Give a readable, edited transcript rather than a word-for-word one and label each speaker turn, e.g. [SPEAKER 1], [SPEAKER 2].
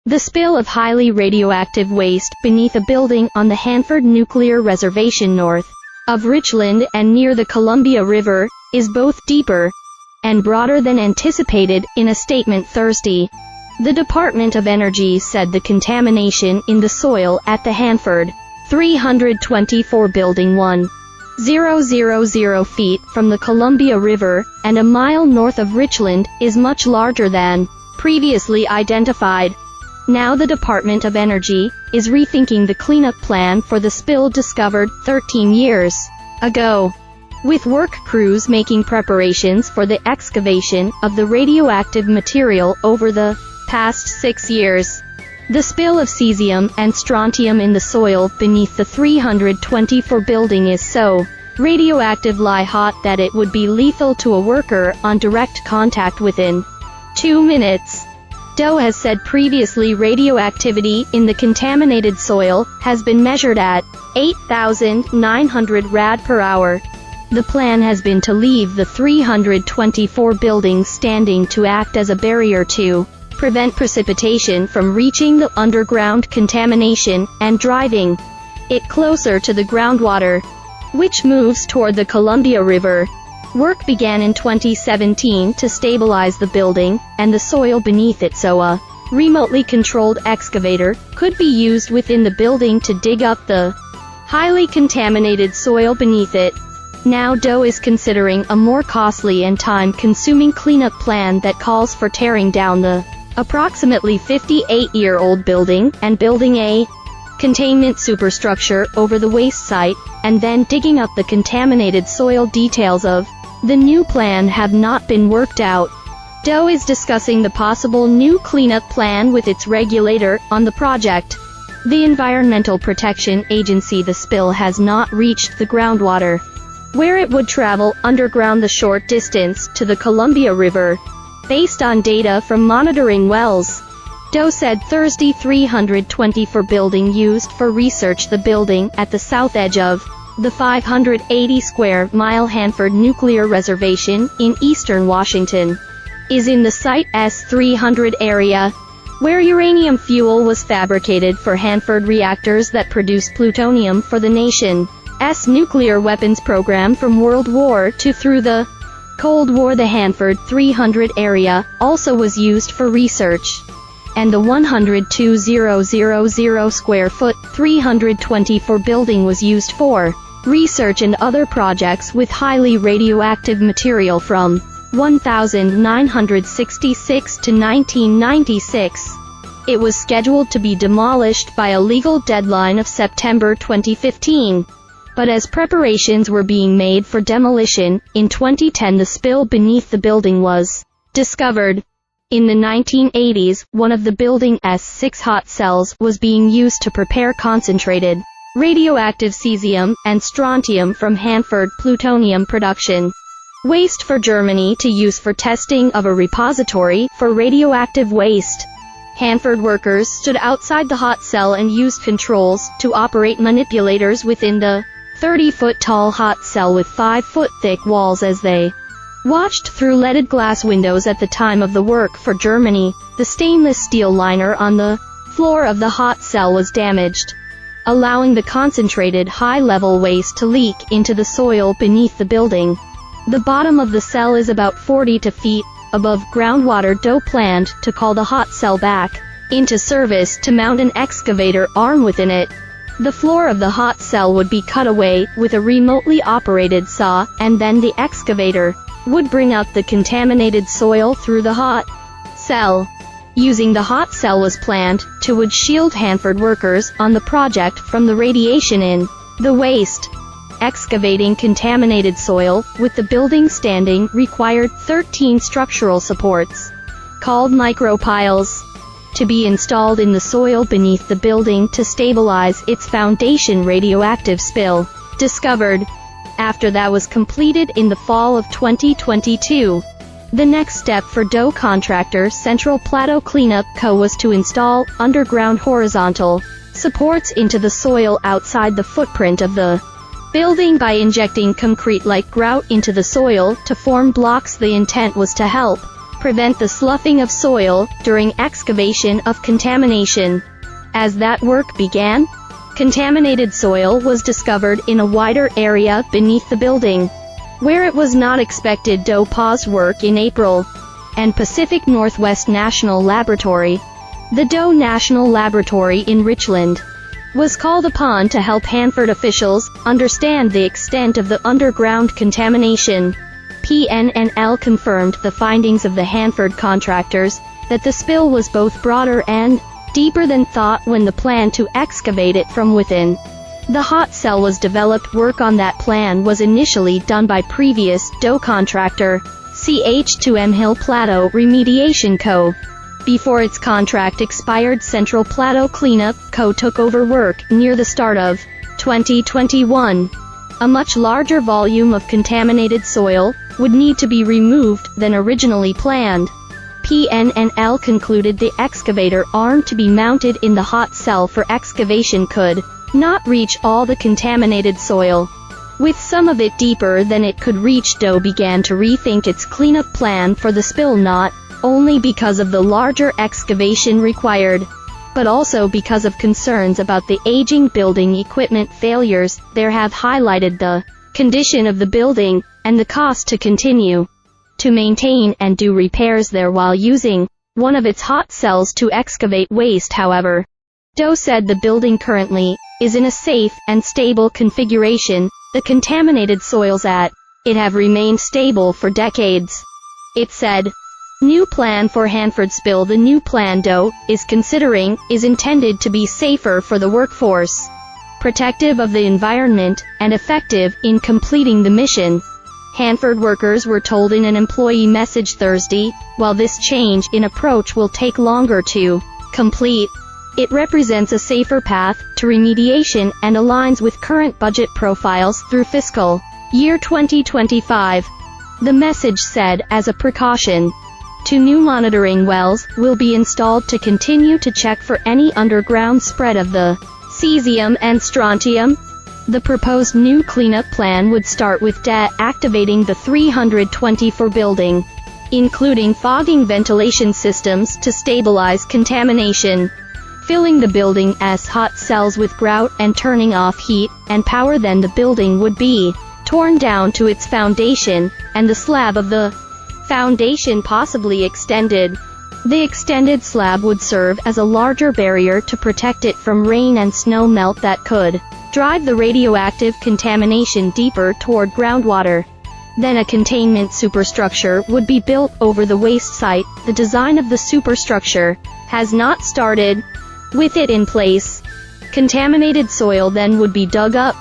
[SPEAKER 1] The spill of highly radioactive waste beneath a building on the Hanford Nuclear Reservation north of Richland and near the Columbia River is both deeper and broader than anticipated. In a statement Thursday, the Department of Energy said the contamination in the soil at the Hanford 324 building 1,000 feet from the Columbia River and a mile north of Richland is much larger than previously identified. Now the Department of Energy is rethinking the cleanup plan for the spill discovered 13 years ago, with work crews making preparations for the excavation of the radioactive material over the past 6 years. The spill of cesium and strontium in the soil beneath the 324 building is so radioactively hot that it would be lethal to a worker on direct contact within 2 minutes. DOE has said previously radioactivity in the contaminated soil has been measured at 8,900 rad per hour. The plan has been to leave the 324 buildings standing to act as a barrier to prevent precipitation from reaching the underground contamination and driving it closer to the groundwater, which moves toward the Columbia River. Work began in 2017 to stabilize the building and the soil beneath it so a remotely controlled excavator could be used within the building to dig up the highly contaminated soil beneath it. Now DOE is considering a more costly and time-consuming cleanup plan that calls for tearing down the approximately 58-year-old building and building a containment superstructure over the waste site, and then digging up the contaminated soil. Details of the new plan have not been worked out. DOE is discussing the possible new cleanup plan with its regulator on the project, the Environmental Protection Agency. The spill has not reached the groundwater, where it would travel underground the short distance to the Columbia River, based on data from monitoring wells. DOE said Thursday 324 building used for research. The building at the south edge of the 580-square-mile Hanford Nuclear Reservation in eastern Washington is in the Site S-300 area, where uranium fuel was fabricated for Hanford reactors that produced plutonium for the nation's nuclear weapons program from World War II through the Cold War. The Hanford 300 area also was used for research, and the 102,000 square foot 324 building was used for research and other projects with highly radioactive material from 1966 to 1996. It was scheduled to be demolished by a legal deadline of September 2015. But as preparations were being made for demolition, in 2010 the spill beneath the building was discovered. In the 1980s, one of the building's 6 hot cells was being used to prepare concentrated radioactive cesium and strontium from Hanford plutonium production waste for Germany to use for testing of a repository for radioactive waste. Hanford workers stood outside the hot cell and used controls to operate manipulators within the 30-foot-tall hot cell with 5-foot-thick walls as they watched through leaded glass windows. At the time of the work for Germany, the stainless steel liner on the floor of the hot cell was damaged, allowing the concentrated high-level waste to leak into the soil beneath the building. The bottom of the cell is about 40 feet above groundwater. DOE planned to call the hot cell back into service to mount an excavator arm within it. The floor of the hot cell would be cut away with a remotely operated saw, and then the excavator would bring out the contaminated soil through the hot cell. Using the hot cell was planned to would shield Hanford workers on the project from the radiation in the waste. Excavating contaminated soil with the building standing required 13 structural supports, called micropiles, to be installed in the soil beneath the building to stabilize its foundation. Radioactive spill discovered after that was completed in the fall of 2022. The next step for DOE contractor Central Plateau Cleanup Co. was to install underground horizontal supports into the soil outside the footprint of the building by injecting concrete like grout into the soil to form blocks. The intent was to help prevent the sloughing of soil during excavation of contamination. As that work began, contaminated soil was discovered in a wider area beneath the building, where it was not expected. DOE paused work in April, and Pacific Northwest National Laboratory, the DOE National Laboratory in Richland, was called upon to help Hanford officials understand the extent of the underground contamination. PNNL confirmed the findings of the Hanford contractors, that the spill was both broader and deeper than thought when the plan to excavate it from within the hot cell was developed. Work on that plan was initially done by previous DOE contractor, CH2M Hill Plateau Remediation Co. Before its contract expired, Central Plateau Cleanup Co. took over work near the start of 2021. A much larger volume of contaminated soil would need to be removed than originally planned. PNNL concluded the excavator arm to be mounted in the hot cell for excavation could not reach all the contaminated soil, with some of it deeper than it could reach. DOE began to rethink its cleanup plan for the spill, not only because of the larger excavation required, but also because of concerns about the aging building equipment. Failures there have highlighted the condition of the building, and the cost to continue to maintain and do repairs there while using one of its hot cells to excavate waste. However, DOE said the building currently is in a safe and stable configuration. The contaminated soils at it have remained stable for decades. It said, new plan for Hanford spill. The new plan DOE is considering is intended to be safer for the workforce, protective of the environment, and effective in completing the mission, Hanford workers were told in an employee message Thursday. While this change in approach will take longer to complete, it represents a safer path to remediation and aligns with current budget profiles through fiscal year 2025. The message said, as a precaution, 2 new monitoring wells will be installed to continue to check for any underground spread of the cesium and strontium. The proposed new cleanup plan would start with deactivating the 324 building, including fogging ventilation systems to stabilize contamination, filling the building's hot cells with grout and turning off heat and power. Then the building would be torn down to its foundation, and the slab of the foundation possibly extended. The extended slab would serve as a larger barrier to protect it from rain and snow melt that could drive the radioactive contamination deeper toward groundwater. Then a containment superstructure would be built over the waste site. The design of the superstructure has not started. With it in place, contaminated soil then would be dug up,